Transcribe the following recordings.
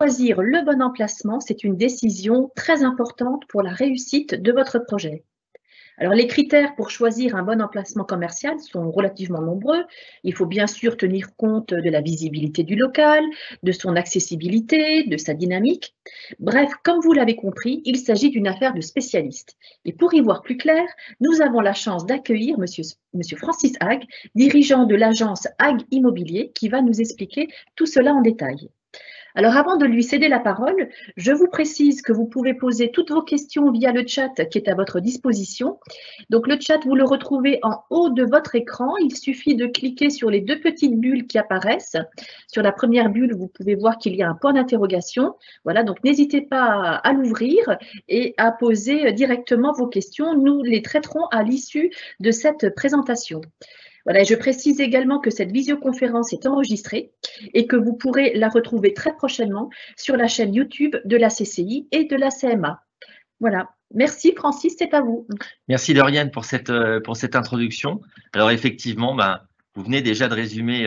Choisir le bon emplacement, c'est une décision très importante pour la réussite de votre projet. Alors, les critères pour choisir un bon emplacement commercial sont relativement nombreux. Il faut bien sûr tenir compte de la visibilité du local, de son accessibilité, de sa dynamique. Bref, comme vous l'avez compris, il s'agit d'une affaire de spécialiste. Et pour y voir plus clair, nous avons la chance d'accueillir Monsieur Francis Hague, dirigeant de l'agence Hague Immobilier, qui va nous expliquer tout cela en détail. Alors, avant de lui céder la parole, je vous précise que vous pouvez poser toutes vos questions via le chat qui est à votre disposition. Donc, le chat, vous le retrouvez en haut de votre écran. Il suffit de cliquer sur les deux petites bulles qui apparaissent. Sur la première bulle, vous pouvez voir qu'il y a un point d'interrogation. Voilà, donc n'hésitez pas à l'ouvrir et à poser directement vos questions. Nous les traiterons à l'issue de cette présentation. Voilà, et je précise également que cette visioconférence est enregistrée et que vous pourrez la retrouver très prochainement sur la chaîne YouTube de la CCI et de la CMA. Voilà. Merci Francis, c'est à vous. Merci Lauriane pour cette introduction. Alors effectivement, vous venez déjà de résumer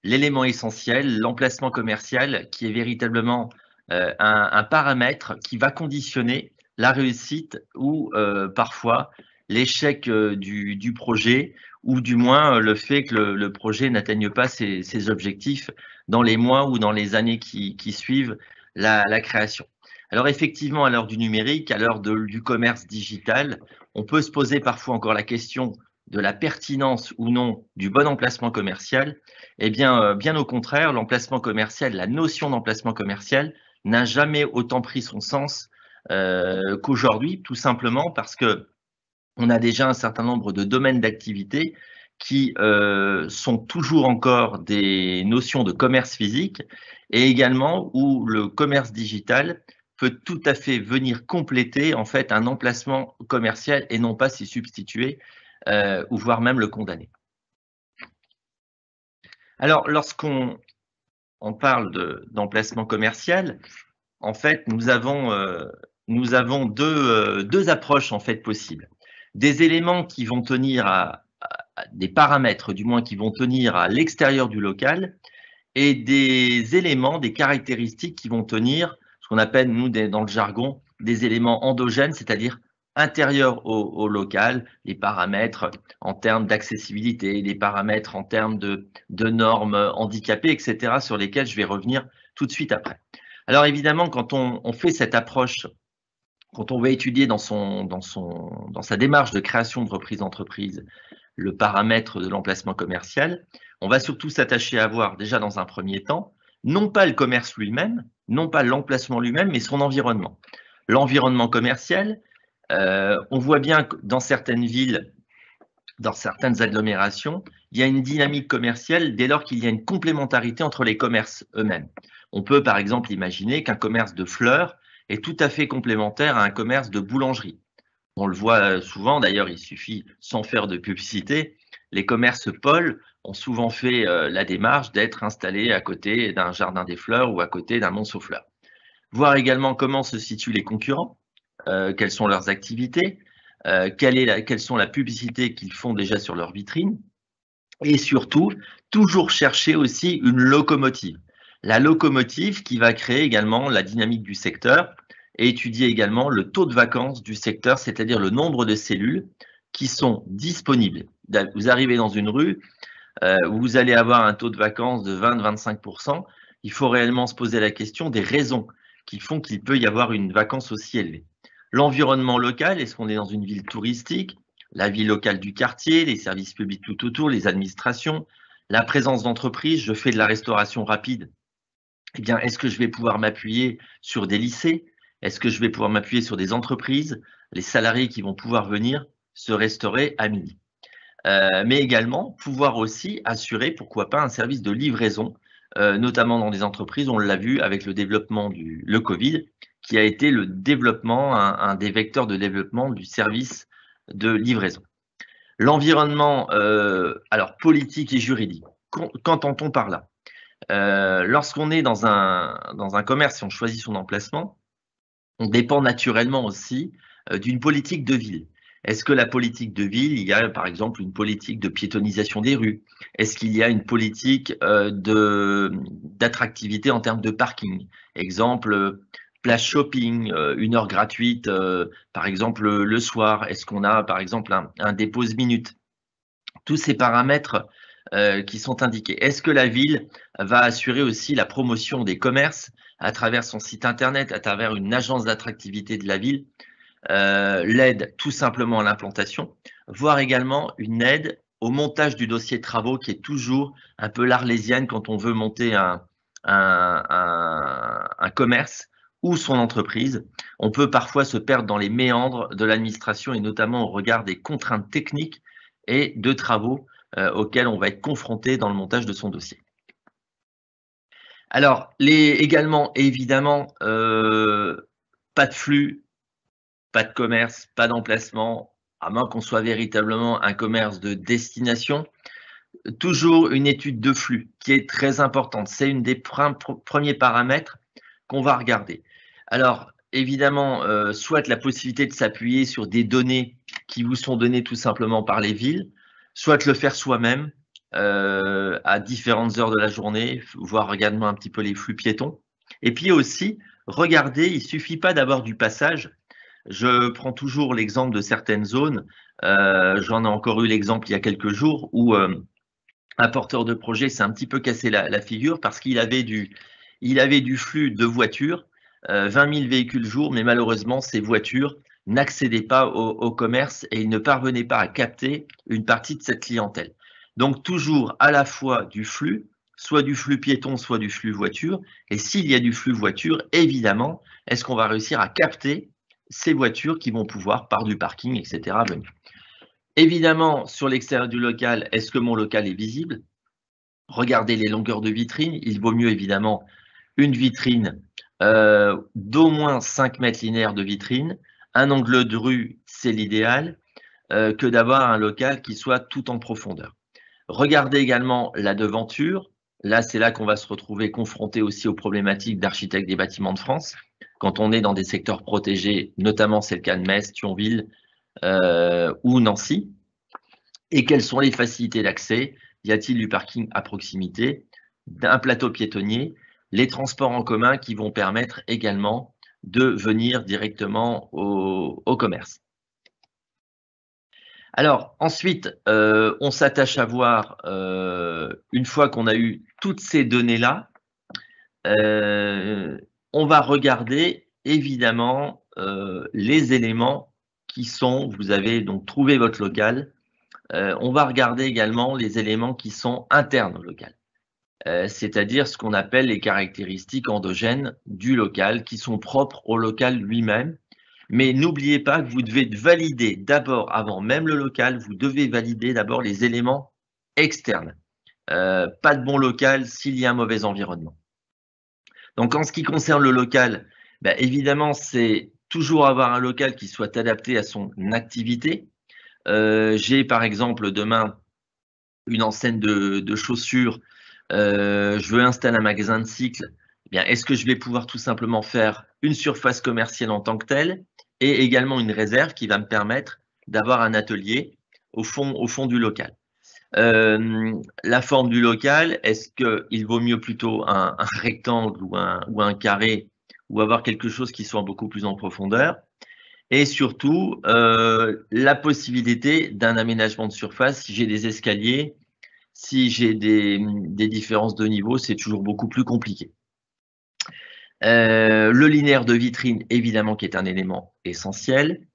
l'élément essentiel, l'emplacement commercial, qui est véritablement un paramètre qui va conditionner la réussite ou parfois l'échec du projet, ou du moins le fait que le projet n'atteigne pas ses objectifs dans les mois ou dans les années qui suivent la création. Alors effectivement, à l'heure du numérique, à l'heure du commerce digital, on peut se poser parfois encore la question de la pertinence ou non du bon emplacement commercial. Eh bien, bien au contraire, l'emplacement commercial, la notion d'emplacement commercial n'a jamais autant pris son sens qu'aujourd'hui, tout simplement parce que on a déjà un certain nombre de domaines d'activité qui sont toujours encore des notions de commerce physique et également où le commerce digital peut tout à fait venir compléter en fait un emplacement commercial et non pas s'y substituer ou voire même le condamner. Alors, lorsqu'on parle d'emplacement commercial, en fait, nous avons deux approches en fait possibles. Des éléments qui vont tenir à des paramètres, du moins qui vont tenir à l'extérieur du local, et des éléments, des caractéristiques qui vont tenir, ce qu'on appelle, nous, dans le jargon, des éléments endogènes, c'est-à-dire intérieurs au local, les paramètres en termes d'accessibilité, les paramètres en termes de normes handicapées, etc., sur lesquels je vais revenir tout de suite après. Alors évidemment, quand on fait cette approche, quand on va étudier dans sa démarche de création de reprise d'entreprise le paramètre de l'emplacement commercial, on va surtout s'attacher à voir déjà dans un premier temps, non pas le commerce lui-même, non pas l'emplacement lui-même, mais son environnement. L'environnement commercial, on voit bien que dans certaines villes, dans certaines agglomérations, il y a une dynamique commerciale dès lors qu'il y a une complémentarité entre les commerces eux-mêmes. On peut par exemple imaginer qu'un commerce de fleurs est tout à fait complémentaire à un commerce de boulangerie. On le voit souvent, d'ailleurs, il suffit, sans faire de publicité, les commerces Paul ont souvent fait la démarche d'être installés à côté d'un jardin des fleurs ou à côté d'un monceau fleurs. Voir également comment se situent les concurrents, quelles sont leurs activités, quelles sont la publicité qu'ils font déjà sur leur vitrine, et surtout, toujours chercher aussi une locomotive. La locomotive qui va créer également la dynamique du secteur, et étudier également le taux de vacances du secteur, c'est-à-dire le nombre de cellules qui sont disponibles. Vous arrivez dans une rue, où vous allez avoir un taux de vacances de 20-25%. Il faut réellement se poser la question des raisons qui font qu'il peut y avoir une vacance aussi élevée. L'environnement local, est-ce qu'on est dans une ville touristique? La vie locale du quartier, les services publics tout autour, les administrations, la présence d'entreprises, je fais de la restauration rapide. Eh bien, est-ce que je vais pouvoir m'appuyer sur des lycées? Est-ce que je vais pouvoir m'appuyer sur des entreprises, les salariés qui vont pouvoir venir se restaurer à midi? Mais également pouvoir aussi assurer, pourquoi pas, un service de livraison, notamment dans des entreprises, on l'a vu avec le développement le Covid, qui a été le développement, un des vecteurs de développement du service de livraison. L'environnement, alors politique et juridique, qu'entend-on par là? Lorsqu'on est dans un commerce, si on choisit son emplacement, on dépend naturellement aussi d'une politique de ville. Est-ce que la politique de ville, il y a par exemple une politique de piétonisation des rues? Est-ce qu'il y a une politique d'attractivité en termes de parking? Exemple, place shopping, 1 heure gratuite, par exemple le soir. Est-ce qu'on a par exemple un dépose minute? Tous ces paramètres qui sont indiqués. Est-ce que la ville va assurer aussi la promotion des commerces à travers son site internet, à travers une agence d'attractivité de la ville, l'aide tout simplement à l'implantation, voire également une aide au montage du dossier de travaux qui est toujours un peu l'arlésienne quand on veut monter un commerce ou son entreprise. On peut parfois se perdre dans les méandres de l'administration et notamment au regard des contraintes techniques et de travaux auxquels on va être confronté dans le montage de son dossier. Alors, également, évidemment, pas de flux, pas de commerce, pas d'emplacement, à moins qu'on soit véritablement un commerce de destination. Toujours une étude de flux qui est très importante. C'est une des premiers paramètres qu'on va regarder. Alors, évidemment, soit la possibilité de s'appuyer sur des données qui vous sont données tout simplement par les villes, soit le faire soi-même à différentes heures de la journée, voir également un petit peu les flux piétons. Et puis aussi, regardez, il ne suffit pas d'avoir du passage. Je prends toujours l'exemple de certaines zones. J'en ai encore eu l'exemple il y a quelques jours où un porteur de projet s'est un petit peu cassé la figure parce qu'il avait du flux de voitures, 20 000 véhicules jour, mais malheureusement, ces voitures n'accédaient pas au commerce et il ne parvenait pas à capter une partie de cette clientèle. Donc, toujours à la fois du flux, soit du flux piéton, soit du flux voiture. Et s'il y a du flux voiture, évidemment, est-ce qu'on va réussir à capter ces voitures qui vont pouvoir, par du parking, etc., venir. Évidemment, sur l'extérieur du local, est-ce que mon local est visible? Regardez les longueurs de vitrine. Il vaut mieux, évidemment, une vitrine d'au moins 5 mètres linéaires de vitrine. Un angle de rue, c'est l'idéal, que d'avoir un local qui soit tout en profondeur. Regardez également la devanture. Là, c'est là qu'on va se retrouver confronté aussi aux problématiques d'architectes des bâtiments de France. Quand on est dans des secteurs protégés, notamment c'est le cas de Metz, Thionville ou Nancy. Et quelles sont les facilités d'accès? Y a-t-il du parking à proximité, d'un plateau piétonnier, les transports en commun qui vont permettre également de venir directement au commerce? Alors, ensuite, on s'attache à voir, une fois qu'on a eu toutes ces données-là, on va regarder évidemment les éléments qui sont, vous avez donc trouvé votre local, on va regarder également les éléments qui sont internes au local, c'est-à-dire ce qu'on appelle les caractéristiques endogènes du local qui sont propres au local lui-même. Mais n'oubliez pas que vous devez valider d'abord, avant même le local, vous devez valider d'abord les éléments externes. Pas de bon local s'il y a un mauvais environnement. Donc, en ce qui concerne le local, ben, évidemment, c'est toujours avoir un local qui soit adapté à son activité. J'ai par exemple demain une enseigne de chaussures, je veux installer un magasin de cycles. Eh bien, est-ce que je vais pouvoir tout simplement faire une surface commerciale en tant que telle et également une réserve qui va me permettre d'avoir un atelier au fond du local? La forme du local, est-ce qu'il vaut mieux plutôt un rectangle ou un carré ou avoir quelque chose qui soit beaucoup plus en profondeur? Et surtout, la possibilité d'un aménagement de surface. Si j'ai des escaliers, si j'ai des différences de niveau, c'est toujours beaucoup plus compliqué. Le linéaire de vitrine, évidemment, qui est un élément essentiel.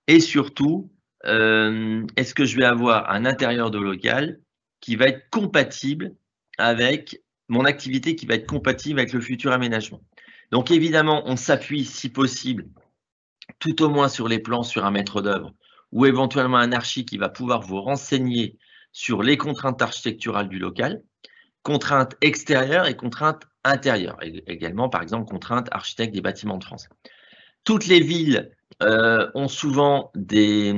Et surtout, est-ce que je vais avoir un intérieur de local qui va être compatible avec mon activité, qui va être compatible avec le futur aménagement? Donc, évidemment, on s'appuie, si possible, tout au moins sur les plans, sur un maître d'œuvre ou éventuellement un archi qui va pouvoir vous renseigner sur les contraintes architecturales du local, contraintes extérieures et contraintes intérieures, et également par exemple contraintes architectes des bâtiments de France. Toutes les villes ont souvent des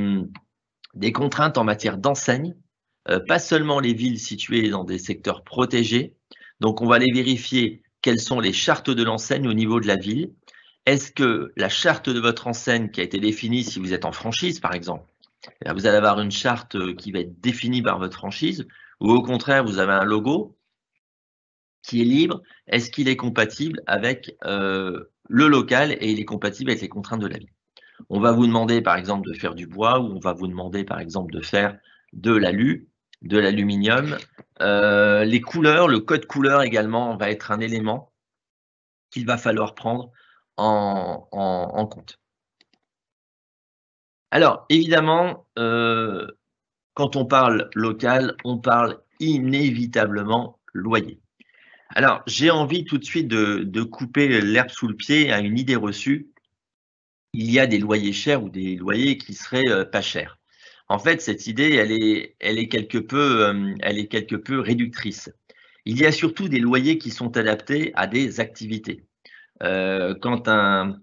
contraintes en matière d'enseigne, pas seulement les villes situées dans des secteurs protégés. Donc on va aller vérifier quelles sont les chartes de l'enseigne au niveau de la ville. Est-ce que la charte de votre enseigne qui a été définie si vous êtes en franchise, par exemple, Vous allez avoir une charte qui va être définie par votre franchise, ou au contraire, vous avez un logo qui est libre. Est-ce qu'il est compatible avec le local et il est compatible avec les contraintes de la ville? On va vous demander par exemple de faire du bois, ou on va vous demander par exemple de faire de l'alu, de l'aluminium. Les couleurs, le code couleur également va être un élément qu'il va falloir prendre en compte. Alors évidemment, quand on parle local, on parle inévitablement loyer. Alors j'ai envie tout de suite de couper l'herbe sous le pied à une idée reçue. Il y a des loyers chers ou des loyers qui seraient pas chers. En fait, cette idée, elle est quelque peu réductrice. Il y a surtout des loyers qui sont adaptés à des activités. Quand un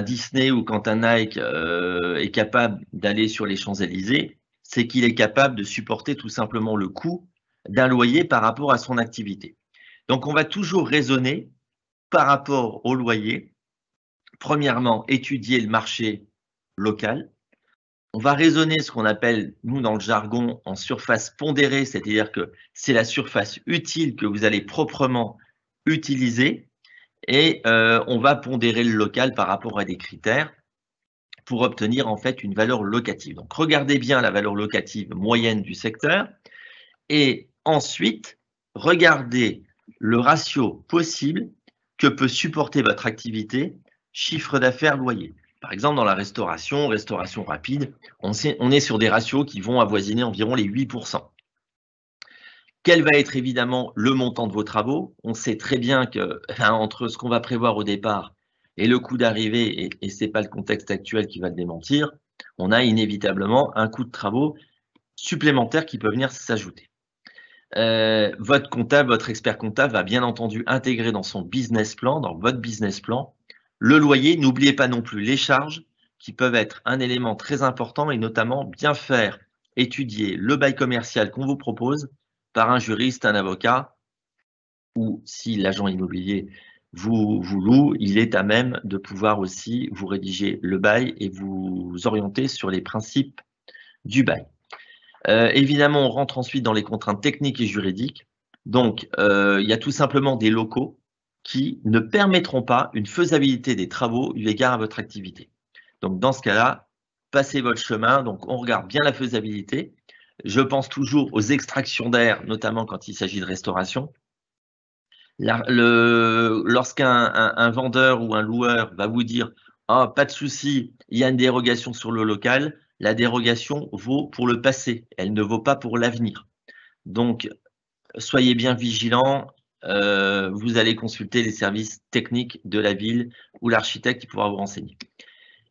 Disney ou quand un Nike est capable d'aller sur les Champs-Élysées, c'est qu'il est capable de supporter tout simplement le coût d'un loyer par rapport à son activité. Donc, on va toujours raisonner par rapport au loyer. Premièrement, étudier le marché local. On va raisonner ce qu'on appelle, nous, dans le jargon, en surface pondérée, c'est-à-dire que c'est la surface utile que vous allez proprement utiliser, et on va pondérer le local par rapport à des critères pour obtenir en fait une valeur locative. Donc, regardez bien la valeur locative moyenne du secteur, et ensuite, regardez le ratio possible que peut supporter votre activité, chiffre d'affaires, loyer. Par exemple, dans la restauration rapide, on est sur des ratios qui vont avoisiner environ les 8%. Quel va être évidemment le montant de vos travaux? On sait très bien que entre ce qu'on va prévoir au départ et le coût d'arrivée, et ce n'est pas le contexte actuel qui va le démentir, on a inévitablement un coût de travaux supplémentaire qui peut venir s'ajouter. Votre comptable, votre expert comptable va bien entendu intégrer dans son business plan, dans votre business plan, le loyer. N'oubliez pas non plus les charges qui peuvent être un élément très important, et notamment bien faire étudier le bail commercial qu'on vous propose par un juriste, un avocat, ou si l'agent immobilier vous loue, il est à même de pouvoir aussi vous rédiger le bail et vous orienter sur les principes du bail. Évidemment, on rentre ensuite dans les contraintes techniques et juridiques. Donc, il y a tout simplement des locaux qui ne permettront pas une faisabilité des travaux eu égard à votre activité. Donc, dans ce cas-là, passez votre chemin. Donc, on regarde bien la faisabilité. Je pense toujours aux extractions d'air, notamment quand il s'agit de restauration. Lorsqu'un vendeur ou un loueur va vous dire « Ah, pas de souci, il y a une dérogation sur le local », la dérogation vaut pour le passé, elle ne vaut pas pour l'avenir. Donc, soyez bien vigilants, vous allez consulter les services techniques de la ville ou l'architecte qui pourra vous renseigner.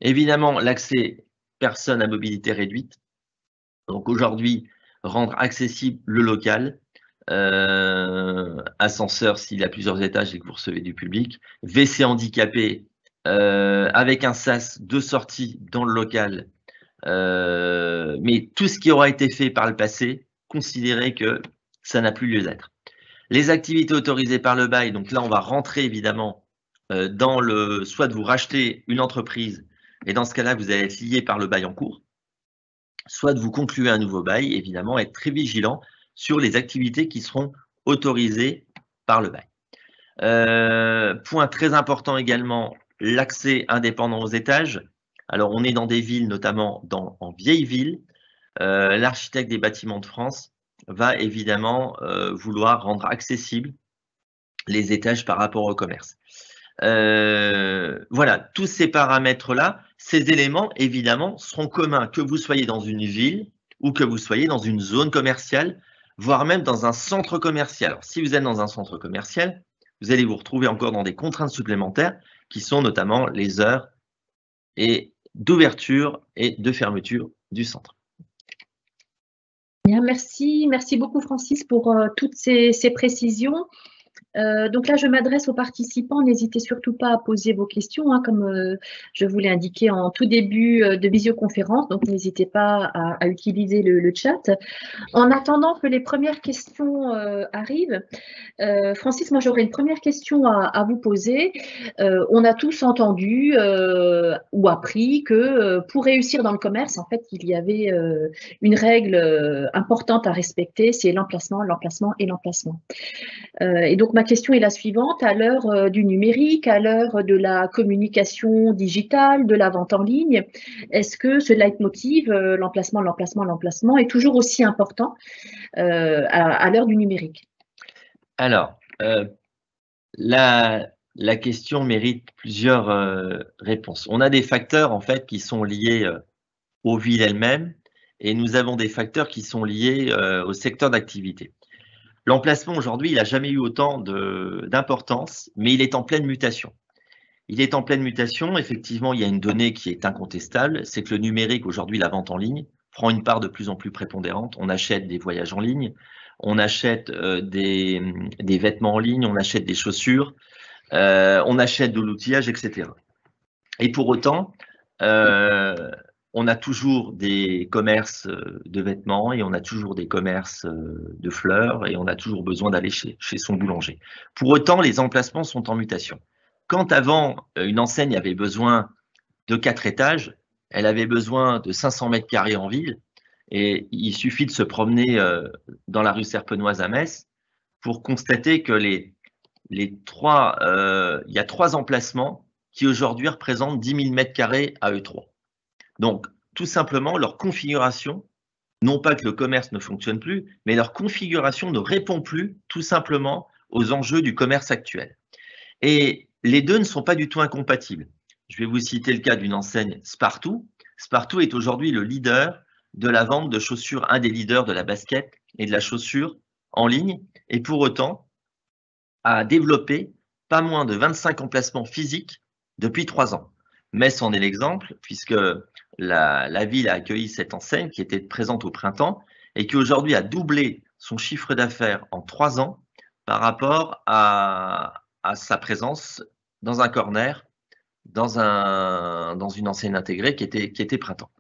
Évidemment, l'accès personne à mobilité réduite. Donc aujourd'hui, rendre accessible le local, ascenseur s'il y a plusieurs étages et que vous recevez du public, WC handicapé avec un sas de sortie dans le local, mais tout ce qui aura été fait par le passé, considérez que ça n'a plus lieu d'être. Les activités autorisées par le bail, donc là on va rentrer évidemment dans soit de vous racheter une entreprise, et dans ce cas-là vous allez être lié par le bail en cours, soit de vous conclure un nouveau bail, évidemment être très vigilant sur les activités qui seront autorisées par le bail. Point très important également, l'accès indépendant aux étages. Alors, on est dans des villes, notamment en vieilles villes. L'architecte des bâtiments de France va évidemment vouloir rendre accessibles les étages par rapport au commerce. Voilà, tous ces paramètres-là, ces éléments, évidemment, seront communs que vous soyez dans une ville ou que vous soyez dans une zone commerciale, voire même dans un centre commercial. Alors, si vous êtes dans un centre commercial, vous allez vous retrouver encore dans des contraintes supplémentaires qui sont notamment les heures d'ouverture et de fermeture du centre. Bien, merci beaucoup Francis pour toutes ces précisions. Donc là, je m'adresse aux participants. N'hésitez surtout pas à poser vos questions, hein, comme je vous l'ai indiqué en tout début de visioconférence. Donc, n'hésitez pas à utiliser le chat. En attendant que les premières questions arrivent, Francis, moi j'aurais une première question à vous poser. On a tous entendu ou appris que pour réussir dans le commerce, en fait, il y avait une règle importante à respecter, c'est l'emplacement, l'emplacement et l'emplacement. Et donc ma question est la suivante, à l'heure du numérique, à l'heure de la communication digitale, de la vente en ligne, est-ce que ce leitmotiv, l'emplacement, l'emplacement, l'emplacement, est toujours aussi important à l'heure du numérique? Alors, la question mérite plusieurs réponses. On a des facteurs en fait qui sont liés aux villes elles-mêmes et nous avons des facteurs qui sont liés au secteur d'activité. L'emplacement aujourd'hui, il n'a jamais eu autant d'importance, mais il est en pleine mutation. Il est en pleine mutation. Effectivement, il y a une donnée qui est incontestable, c'est que le numérique aujourd'hui, la vente en ligne, prend une part de plus en plus prépondérante. On achète des voyages en ligne, on achète des vêtements en ligne, on achète des chaussures, on achète de l'outillage, etc. Et pour autant, on a toujours des commerces de vêtements et on a toujours des commerces de fleurs et on a toujours besoin d'aller chez son boulanger. Pour autant, les emplacements sont en mutation. Quand avant, une enseigne avait besoin de 4 étages, elle avait besoin de 500 mètres carrés en ville et il suffit de se promener dans la rue Serpenoise à Metz pour constater que il y a 3 emplacements qui aujourd'hui représentent 10 000 mètres carrés à eux 3. Donc, tout simplement, leur configuration, non pas que le commerce ne fonctionne plus, mais leur configuration ne répond plus tout simplement aux enjeux du commerce actuel. Et les deux ne sont pas du tout incompatibles. Je vais vous citer le cas d'une enseigne Spartoo. Spartoo est aujourd'hui le leader de la vente de chaussures, un des leaders de la basket et de la chaussure en ligne, et pour autant a développé pas moins de 25 emplacements physiques depuis 3 ans. Metz en est l'exemple, puisque la ville a accueilli cette enseigne qui était présente au printemps et qui aujourd'hui a doublé son chiffre d'affaires en 3 ans par rapport à sa présence dans un corner, dans une enseigne intégrée qui était printemps.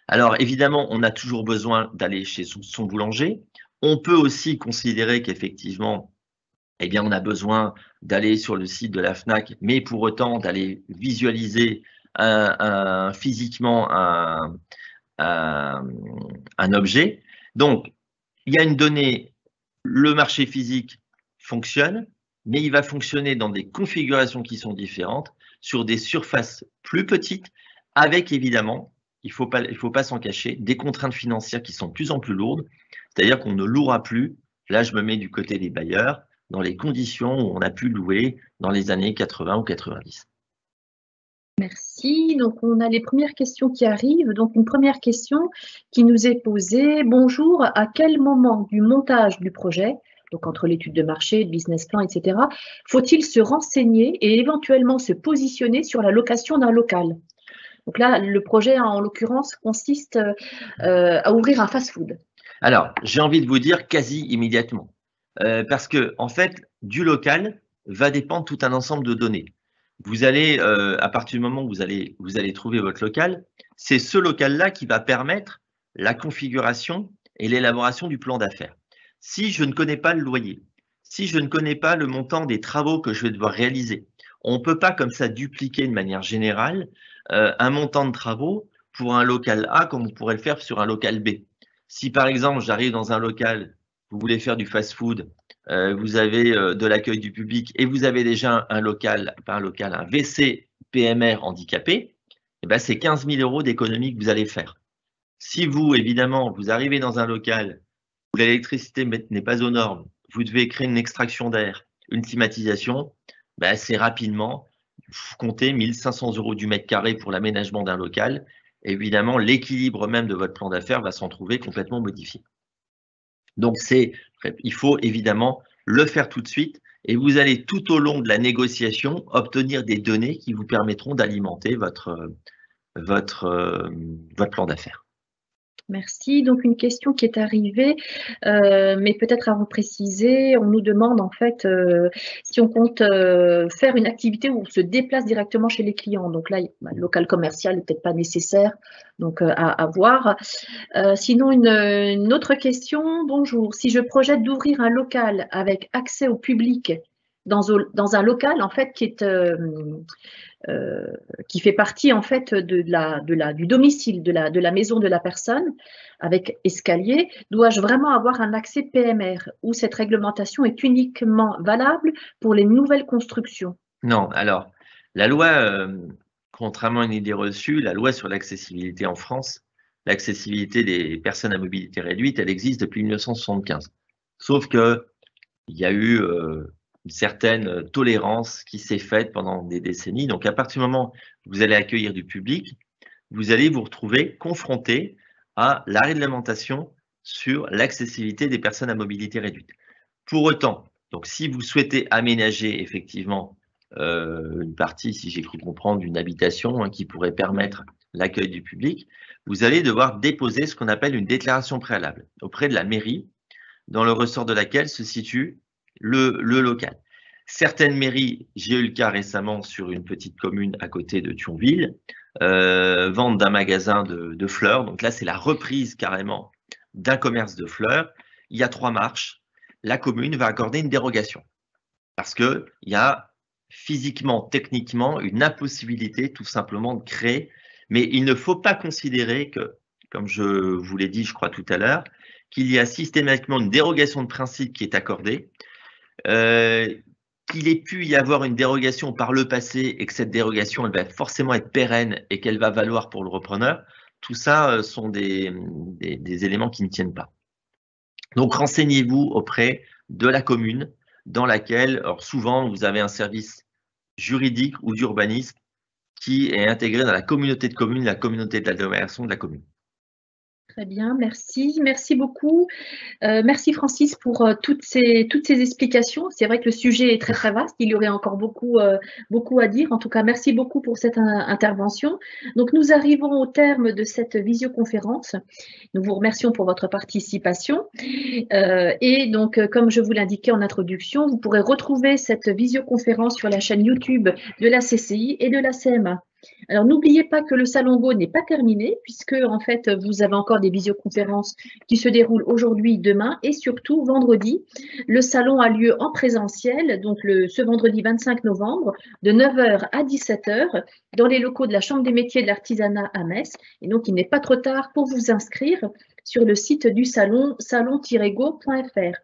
Alors évidemment, on a toujours besoin d'aller chez son boulanger. On peut aussi considérer qu'effectivement, eh bien, on a besoin d'aller sur le site de la FNAC, mais pour autant d'aller visualiser physiquement un objet. Donc, il y a une donnée, le marché physique fonctionne, mais il va fonctionner dans des configurations qui sont différentes, sur des surfaces plus petites, avec évidemment, il faut pas s'en cacher, des contraintes financières qui sont de plus en plus lourdes, c'est-à-dire qu'on ne louera plus, là je me mets du côté des bailleurs, dans les conditions où on a pu louer dans les années 80 ou 90. Merci. Donc, on a les premières questions qui arrivent. Donc, une première question qui nous est posée. Bonjour, à quel moment du montage du projet, donc entre l'étude de marché, le business plan, etc., faut-il se renseigner et éventuellement se positionner sur la location d'un local? Donc là, le projet, en l'occurrence, consiste à ouvrir un fast-food. Alors, j'ai envie de vous dire quasi immédiatement. Parce que, en fait, du local va dépendre tout un ensemble de données. Vous allez, à partir du moment où vous allez trouver votre local, c'est ce local-là qui va permettre la configuration et l'élaboration du plan d'affaires. Si je ne connais pas le loyer, si je ne connais pas le montant des travaux que je vais devoir réaliser, on ne peut pas comme ça dupliquer de manière générale un montant de travaux pour un local A comme on pourrait le faire sur un local B. Si par exemple j'arrive dans un local, vous voulez faire du fast-food, vous avez de l'accueil du public et vous avez déjà un WC PMR handicapé, eh ben c'est 15 000 € d'économie que vous allez faire. Si vous, évidemment, vous arrivez dans un local où l'électricité n'est pas aux normes, vous devez créer une extraction d'air, une climatisation, ben c'est rapidement, vous comptez 1 500 € du mètre carré pour l'aménagement d'un local. Évidemment, l'équilibre même de votre plan d'affaires va s'en trouver complètement modifié. Donc, il faut évidemment le faire tout de suite et vous allez tout au long de la négociation obtenir des données qui vous permettront d'alimenter votre plan d'affaires. Merci. Donc, une question qui est arrivée, mais peut-être à repréciser. On nous demande en fait si on compte faire une activité où on se déplace directement chez les clients. Donc là, le local commercial n'est peut-être pas nécessaire, donc à voir. Sinon, une autre question. Bonjour. Si je projette d'ouvrir un local avec accès au public dans un local en fait qui fait partie en fait du domicile, de la maison de la personne, avec escalier, dois-je vraiment avoir un accès PMR ou cette réglementation est uniquement valable pour les nouvelles constructions? Non, alors, la loi, contrairement à une idée reçue, la loi sur l'accessibilité en France, l'accessibilité des personnes à mobilité réduite, elle existe depuis 1975. Sauf qu'il y a eu une certaine tolérance qui s'est faite pendant des décennies. Donc, à partir du moment où vous allez accueillir du public, vous allez vous retrouver confronté à la réglementation sur l'accessibilité des personnes à mobilité réduite. Pour autant, donc si vous souhaitez aménager effectivement une partie, si j'ai cru comprendre, d'une habitation qui pourrait permettre l'accueil du public, vous allez devoir déposer ce qu'on appelle une déclaration préalable auprès de la mairie, dans le ressort de laquelle se situe le local. Certaines mairies, j'ai eu le cas récemment sur une petite commune à côté de Thionville, vente d'un magasin de fleurs. Donc là, c'est la reprise carrément d'un commerce de fleurs. Il y a 3 marches. La commune va accorder une dérogation parce qu'il y a physiquement, techniquement, une impossibilité tout simplement de créer. Mais il ne faut pas considérer que, comme je vous l'ai dit, je crois tout à l'heure, qu'il y a systématiquement une dérogation de principe qui est accordée, qu'il ait pu y avoir une dérogation par le passé et que cette dérogation elle va forcément être pérenne et qu'elle va valoir pour le repreneur, tout ça sont des éléments qui ne tiennent pas. Donc renseignez-vous auprès de la commune dans laquelle, alors souvent vous avez un service juridique ou d'urbanisme qui est intégré dans la communauté de communes, la communauté de l'agglomération de la commune. Très bien, merci. Merci beaucoup. Merci Francis pour toutes ces explications. C'est vrai que le sujet est très très vaste. Il y aurait encore beaucoup à dire. En tout cas, merci beaucoup pour cette intervention. Donc, nous arrivons au terme de cette visioconférence. Nous vous remercions pour votre participation. Et donc, comme je vous l'indiquais en introduction, vous pourrez retrouver cette visioconférence sur la chaîne YouTube de la CCI et de la CMA. Alors, n'oubliez pas que le Salon Go n'est pas terminé, puisque, en fait, vous avez encore des visioconférences qui se déroulent aujourd'hui, demain et surtout vendredi. Le salon a lieu en présentiel, donc ce vendredi 25 novembre, de 9h à 17h, dans les locaux de la Chambre des métiers et de l'artisanat à Metz. Et donc, il n'est pas trop tard pour vous inscrire sur le site du salon, salon-go.fr.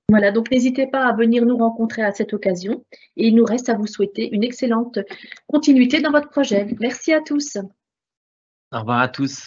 Voilà, donc n'hésitez pas à venir nous rencontrer à cette occasion et il nous reste à vous souhaiter une excellente continuité dans votre projet. Merci à tous. Au revoir à tous.